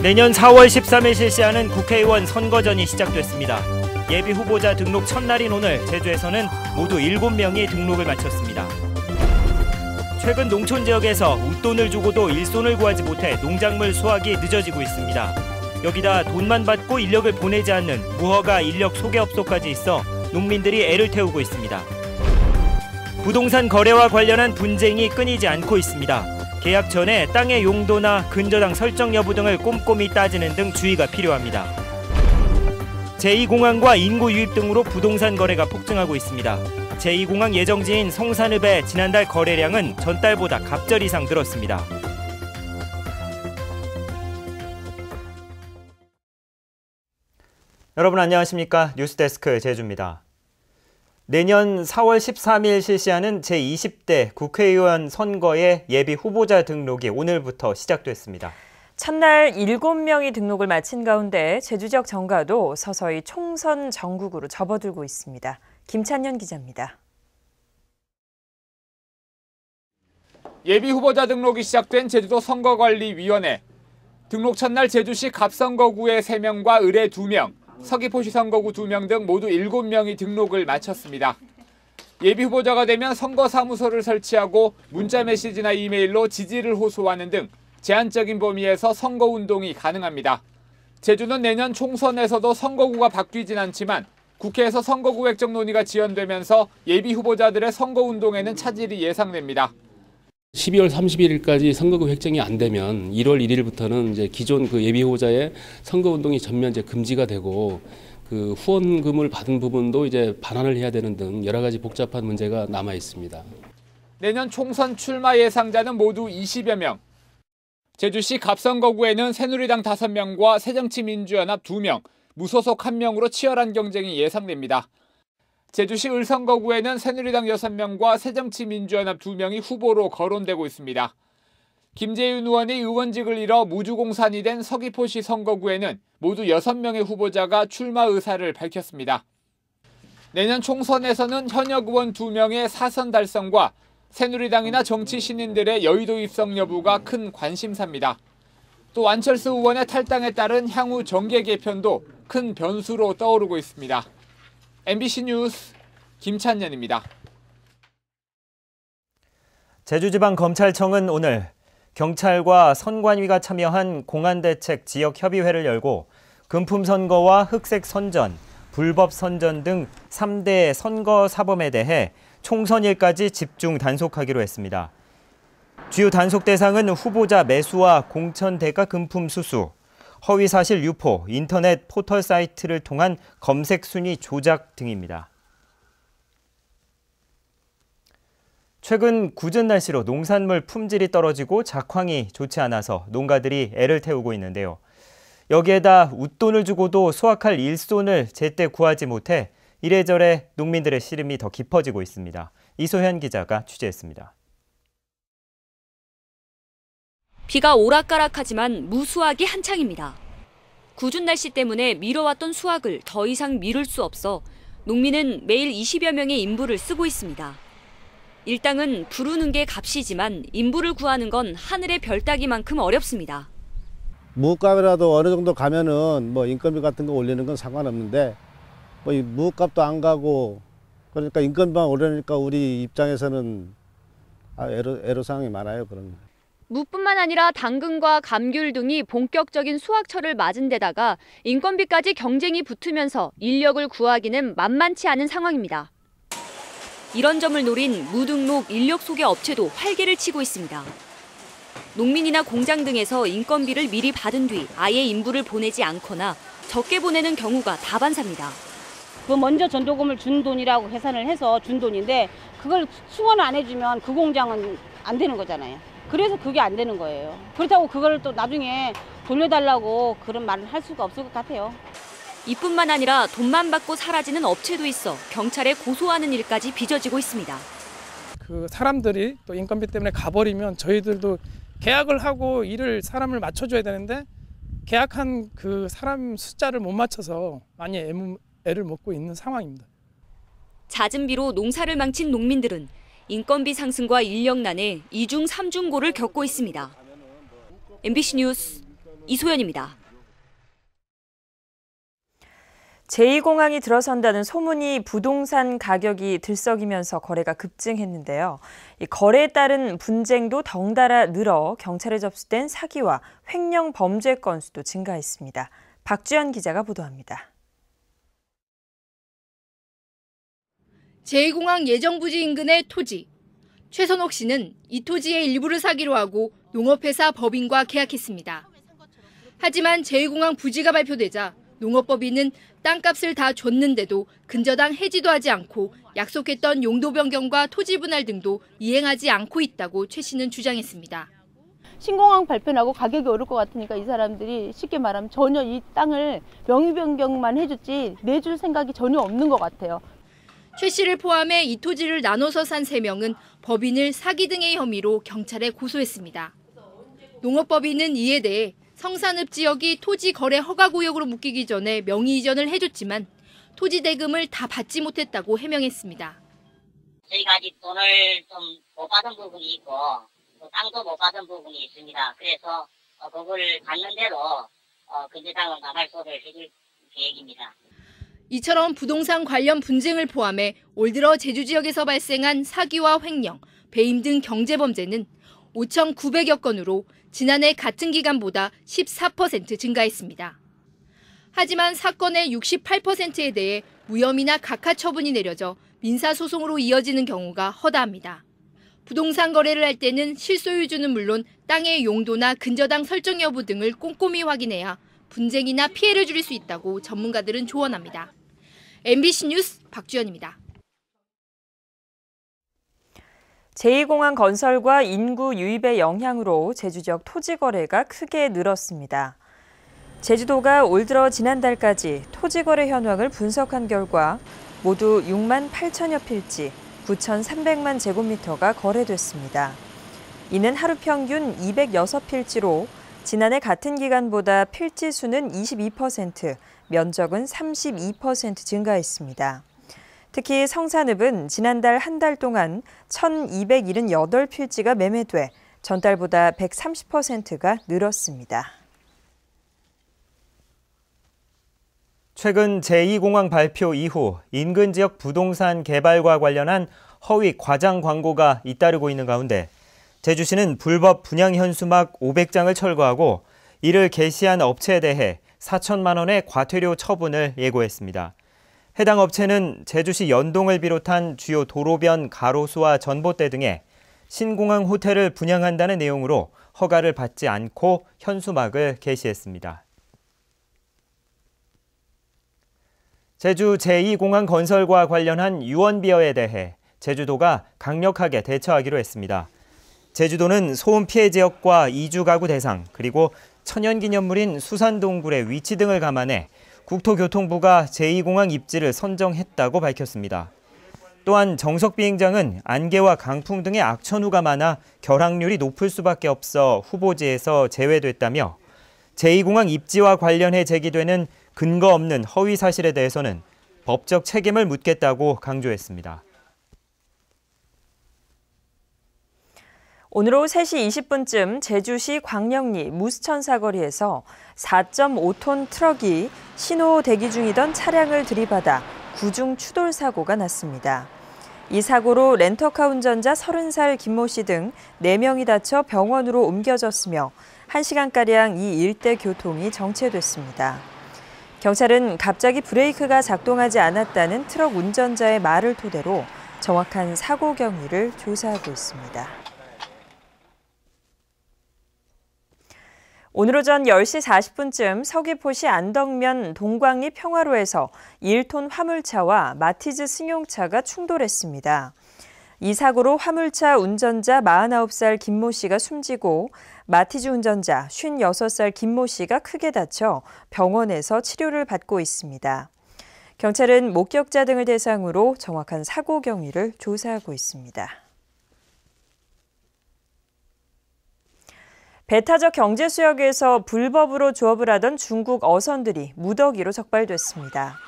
내년 4월 13일 실시하는 국회의원 선거전이 시작됐습니다. 예비 후보자 등록 첫날인 오늘 제주에서는 모두 7명이 등록을 마쳤습니다. 최근 농촌 지역에서 웃돈을 주고도 일손을 구하지 못해 농작물 수확이 늦어지고 있습니다. 여기다 돈만 받고 인력을 보내지 않는 무허가 인력 소개업소까지 있어 농민들이 애를 태우고 있습니다. 부동산 거래와 관련한 분쟁이 끊이지 않고 있습니다. 계약 전에 땅의 용도나 근저당 설정 여부 등을 꼼꼼히 따지는 등 주의가 필요합니다. 제2공항과 인구 유입 등으로 부동산 거래가 폭증하고 있습니다. 제2공항 예정지인 성산읍의 지난달 거래량은 전달보다 갑절 이상 늘었습니다. 여러분 안녕하십니까? 뉴스데스크 제주입니다. 내년 4월 13일 실시하는 제20대 국회의원 선거의 예비 후보자 등록이 오늘부터 시작됐습니다. 첫날 7명이 등록을 마친 가운데 제주 지역 정가도 서서히 총선 전국으로 접어들고 있습니다. 김찬년 기자입니다. 예비 후보자 등록이 시작된 제주도 선거관리위원회. 등록 첫날 제주시 갑선거구의 3명과 을의 2명, 서귀포시 선거구 2명 등 모두 7명이 등록을 마쳤습니다. 예비 후보자가 되면 선거사무소를 설치하고 문자 메시지나 이메일로 지지를 호소하는 등 제한적인 범위에서 선거운동이 가능합니다. 제주는 내년 총선에서도 선거구가 바뀌진 않지만 국회에서 선거구 획정 논의가 지연되면서 예비 후보자들의 선거운동에는 차질이 예상됩니다. 12월 31일까지 선거구 획정이 안 되면 1월 1일부터는 이제 기존 그 예비 후보자의 선거 운동이 전면 이제 금지가 되고 그 후원금을 받은 부분도 이제 반환을 해야 되는 등 여러 가지 복잡한 문제가 남아 있습니다. 내년 총선 출마 예상자는 모두 20여 명. 제주시 갑선거구에는 새누리당 5명과 새정치민주연합 2명, 무소속 1명으로 치열한 경쟁이 예상됩니다. 제주시 을선거구에는 새누리당 6명과 새정치민주연합 2명이 후보로 거론되고 있습니다. 김재윤 의원이 의원직을 잃어 무주공산이 된 서귀포시 선거구에는 모두 6명의 후보자가 출마 의사를 밝혔습니다. 내년 총선에서는 현역 의원 2명의 사선 달성과 새누리당이나 정치 신인들의 여의도 입성 여부가 큰 관심사입니다. 또 안철수 의원의 탈당에 따른 향후 정계 개편도 큰 변수로 떠오르고 있습니다. MBC 뉴스 김찬년입니다. 제주지방검찰청은 오늘 경찰과 선관위가 참여한 공안대책 지역협의회를 열고 금품선거와 흑색선전, 불법선전 등 3대 선거사범에 대해 총선일까지 집중 단속하기로 했습니다. 주요 단속 대상은 후보자 매수와 공천 대가 금품 수수, 허위사실 유포, 인터넷 포털 사이트를 통한 검색 순위 조작 등입니다. 최근 궂은 날씨로 농산물 품질이 떨어지고 작황이 좋지 않아서 농가들이 애를 태우고 있는데요. 여기에다 웃돈을 주고도 수확할 일손을 제때 구하지 못해 이래저래 농민들의 시름이 더 깊어지고 있습니다. 이소현 기자가 취재했습니다. 비가 오락가락하지만 무수확이 한창입니다. 궂은 날씨 때문에 미뤄왔던 수확을 더 이상 미룰 수 없어 농민은 매일 20여 명의 인부를 쓰고 있습니다. 일당은 부르는 게 값이지만 인부를 구하는 건 하늘의 별 따기만큼 어렵습니다. 무값이라도 어느 정도 가면은 뭐 인건비 같은 거 올리는 건 상관없는데 뭐 무값도 안 가고 그러니까 인건비만 오르니까 우리 입장에서는 애로사항이 많아요. 그런 거. 무뿐만 아니라 당근과 감귤 등이 본격적인 수확철을 맞은 데다가 인건비까지 경쟁이 붙으면서 인력을 구하기는 만만치 않은 상황입니다. 이런 점을 노린 무등록 인력 소개 업체도 활개를 치고 있습니다. 농민이나 공장 등에서 인건비를 미리 받은 뒤 아예 인부를 보내지 않거나 적게 보내는 경우가 다반사입니다. 그 먼저 전도금을 준 돈이라고 계산을 해서 준 돈인데 그걸 수원을 안 해주면 그 공장은 안 되는 거잖아요. 그래서 그게 안 되는 거예요. 그렇다고 그걸 또 나중에 돌려달라고 그런 말을 할 수가 없을 것 같아요. 이뿐만 아니라 돈만 받고 사라지는 업체도 있어 경찰에 고소하는 일까지 빚어지고 있습니다. 그 사람들이 또 인건비 때문에 가버리면 저희들도 계약을 하고 사람을 맞춰줘야 되는데 계약한 그 사람 숫자를 못 맞춰서 많이 애를 먹고 있는 상황입니다. 잦은 비로 농사를 망친 농민들은 인건비 상승과 인력난에 2중 3중고를 겪고 있습니다. MBC 뉴스 이소연입니다. 제2공항이 들어선다는 소문이 부동산 가격이 들썩이면서 거래가 급증했는데요. 이 거래에 따른 분쟁도 덩달아 늘어 경찰에 접수된 사기와 횡령 범죄 건수도 증가했습니다. 박주연 기자가 보도합니다. 제2공항 예정부지 인근의 토지. 최선옥 씨는 이 토지의 일부를 사기로 하고 농업회사 법인과 계약했습니다. 하지만 제2공항 부지가 발표되자 농업법인은 땅값을 다 줬는데도 근저당 해지도 하지 않고 약속했던 용도 변경과 토지 분할 등도 이행하지 않고 있다고 최 씨는 주장했습니다. 신공항 발표나고 가격이 오를 것 같으니까 이 사람들이 쉽게 말하면 전혀 이 땅을 명의 변경만 해줬지 내줄 생각이 전혀 없는 것 같아요. 최 씨를 포함해 이 토지를 나눠서 산 3명은 법인을 사기 등의 혐의로 경찰에 고소했습니다. 농업법인은 이에 대해 성산읍 지역이 토지 거래 허가 구역으로 묶이기 전에 명의 이전을 해줬지만 토지 대금을 다 받지 못했다고 해명했습니다. 저희가 아직 돈을 좀 못 받은 부분이 있고 또 땅도 못 받은 부분이 있습니다. 그래서 그걸 받는 대로 근저당은 가발소를 해줄 계획입니다. 이처럼 부동산 관련 분쟁을 포함해 올 들어 제주 지역에서 발생한 사기와 횡령, 배임 등 경제범죄는 5,900여 건으로 지난해 같은 기간보다 14% 증가했습니다. 하지만 사건의 68%에 대해 무혐의나 각하 처분이 내려져 민사소송으로 이어지는 경우가 허다합니다. 부동산 거래를 할 때는 실소유주는 물론 땅의 용도나 근저당 설정 여부 등을 꼼꼼히 확인해야 분쟁이나 피해를 줄일 수 있다고 전문가들은 조언합니다. MBC 뉴스 박주연입니다. 제2공항 건설과 인구 유입의 영향으로 제주 지역 토지 거래가 크게 늘었습니다. 제주도가 올 들어 지난달까지 토지 거래 현황을 분석한 결과 모두 6만 8천여 필지, 9,300만 제곱미터가 거래됐습니다. 이는 하루 평균 206필지로 지난해 같은 기간보다 필지 수는 22%, 면적은 32% 증가했습니다. 특히 성산읍은 지난달 한 달 동안 1,278필지가 매매돼 전달보다 130%가 늘었습니다. 최근 제2공항 발표 이후 인근 지역 부동산 개발과 관련한 허위 과장 광고가 잇따르고 있는 가운데 제주시는 불법 분양 현수막 500장을 철거하고 이를 게시한 업체에 대해 4천만 원의 과태료 처분을 예고했습니다. 해당 업체는 제주시 연동을 비롯한 주요 도로변 가로수와 전봇대 등에 신공항 호텔을 분양한다는 내용으로 허가를 받지 않고 현수막을 게시했습니다. 제주 제2공항 건설과 관련한 유언비어에 대해 제주도가 강력하게 대처하기로 했습니다. 제주도는 소음 피해 지역과 이주 가구 대상, 그리고 천연기념물인 수산동굴의 위치 등을 감안해 국토교통부가 제2공항 입지를 선정했다고 밝혔습니다. 또한 정석 비행장은 안개와 강풍 등의 악천후가 많아 결항률이 높을 수밖에 없어 후보지에서 제외됐다며 제2공항 입지와 관련해 제기되는 근거 없는 허위 사실에 대해서는 법적 책임을 묻겠다고 강조했습니다. 오늘 오후 3시 20분쯤 제주시 광령리 무수천 사거리에서 4.5톤 트럭이 신호 대기 중이던 차량을 들이받아 구중 추돌 사고가 났습니다. 이 사고로 렌터카 운전자 30살 김모 씨 등 4명이 다쳐 병원으로 옮겨졌으며 1시간가량 이 일대 교통이 정체됐습니다. 경찰은 갑자기 브레이크가 작동하지 않았다는 트럭 운전자의 말을 토대로 정확한 사고 경위를 조사하고 있습니다. 오늘 오전 10시 40분쯤 서귀포시 안덕면 동광리 평화로에서 1톤 화물차와 마티즈 승용차가 충돌했습니다. 이 사고로 화물차 운전자 49살 김모 씨가 숨지고 마티즈 운전자 56살 김모 씨가 크게 다쳐 병원에서 치료를 받고 있습니다. 경찰은 목격자 등을 대상으로 정확한 사고 경위를 조사하고 있습니다. 배타적 경제수역에서 불법으로 조업을 하던 중국 어선들이 무더기로 적발됐습니다.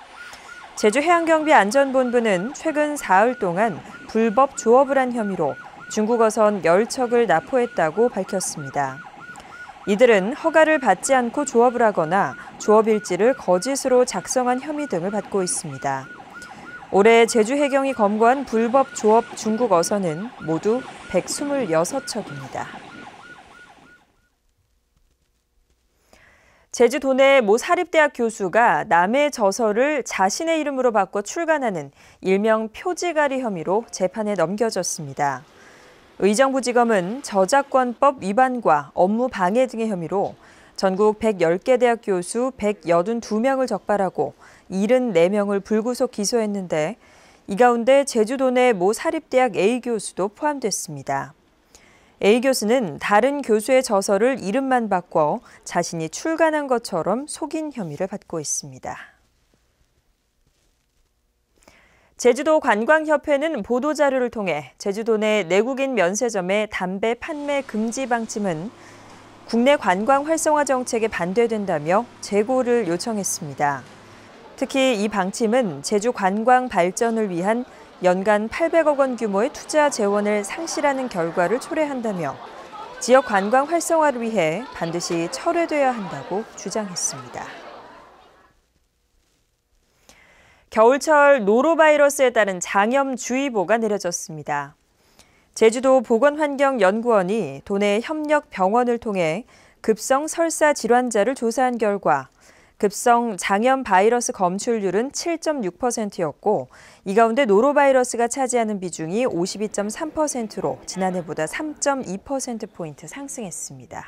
제주해양경비안전본부는 최근 사흘 동안 불법 조업을 한 혐의로 중국 어선 10척을 납포했다고 밝혔습니다. 이들은 허가를 받지 않고 조업을 하거나 조업 일지를 거짓으로 작성한 혐의 등을 받고 있습니다. 올해 제주해경이 검거한 불법 조업 중국 어선은 모두 126척입니다. 제주 도내 모 사립대학 교수가 남의 저서를 자신의 이름으로 바꿔 출간하는 일명 표지가리 혐의로 재판에 넘겨졌습니다. 의정부지검은 저작권법 위반과 업무 방해 등의 혐의로 전국 110개 대학 교수 182명을 적발하고 74명을 불구속 기소했는데 이 가운데 제주도 내 모 사립대학 A 교수도 포함됐습니다. A 교수는 다른 교수의 저서를 이름만 바꿔 자신이 출간한 것처럼 속인 혐의를 받고 있습니다. 제주도 관광협회는 보도자료를 통해 제주도 내 내국인 면세점의 담배 판매 금지 방침은 국내 관광 활성화 정책에 반대된다며 재고를 요청했습니다. 특히 이 방침은 제주 관광 발전을 위한 연간 800억 원 규모의 투자 재원을 상실하는 결과를 초래한다며 지역 관광 활성화를 위해 반드시 철회돼야 한다고 주장했습니다. 겨울철 노로바이러스에 따른 장염주의보가 내려졌습니다. 제주도 보건환경연구원이 도내 협력 병원을 통해 급성 설사 질환자를 조사한 결과 급성 장염 바이러스 검출률은 7.6%였고 이 가운데 노로바이러스가 차지하는 비중이 52.3%로 지난해보다 3.2%포인트 상승했습니다.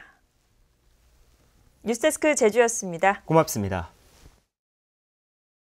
뉴스데스크 제주였습니다. 고맙습니다.